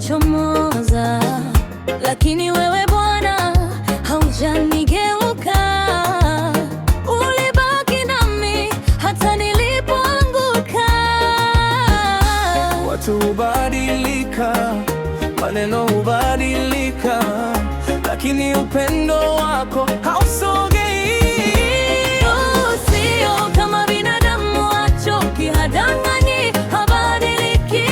linachomoza, lakini wewe Bwana haujanigeuka. Ulibaki nami hata nilipoanguka. Watu hubadilika, maneno hubadilika, lakini upendo wako hausogei. Sio kama binadamu, achoki, hadanganyi, habadiliki.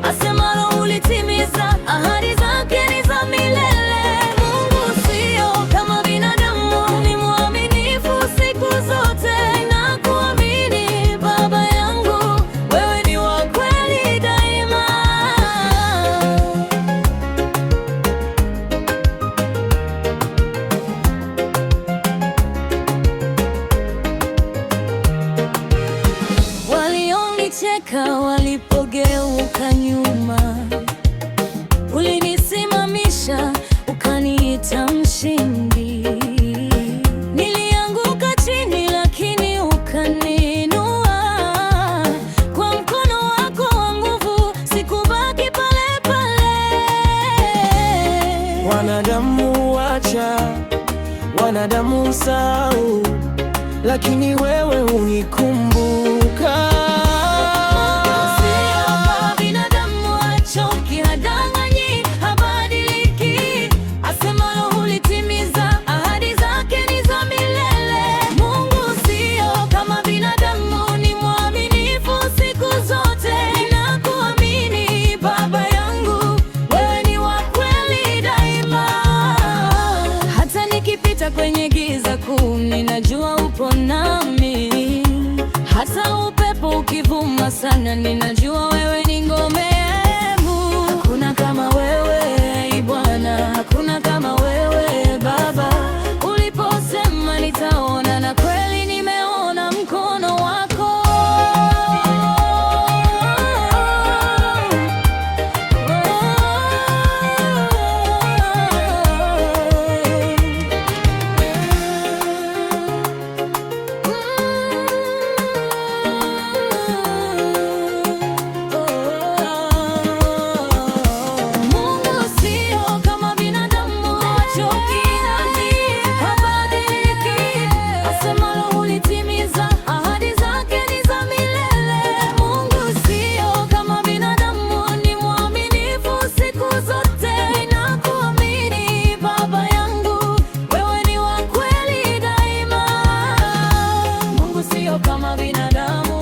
Asemalo hulitimiza, ahadi zake ni za milele. Mungu sio kama binadamu, ni mwaminifu siku zote. Nakuamini Baba yangu, wewe ni wa kweli daima. Walionicheka walipogeuka nyuma, ulinisimamisha ukaniita mshindi. Nilianguka chini lakini ukaniinua. Kwa mkono wako wa nguvu sikubaki pale pale. Wanadamu wacha, wanadamu sahau, lakini wewe unikumbuka. Sio kama binadamu, achoki, hadanganyi, habadiliki. Asemalo hulitimiza, ahadi zake ni za milele. Mungu sio kama binadamu, ni mwaminifu siku zote. Ninakuamini Baba yangu, wewe ni wa kweli daima. Hata nikipita kwenye giza kuu, ninajua upo nami. Hata upepo ukivuma sana, ninajua wewe ni ngome yangu. Hakuna kama wewe Bwana, hakuna kama wewe Baba. Uliposema nitaona, na kweli nimeona mkono wako. Mungu sio kama binadamu, achoki, habadiliki. Asemalo hulitimiza, ahadi zake ni za milele. Mungu sio kama binadamu, ni mwaminifu siku zote. Ninakuamini Baba yangu, wewe ni wa kweli daima. Mungu sio kama binadamu.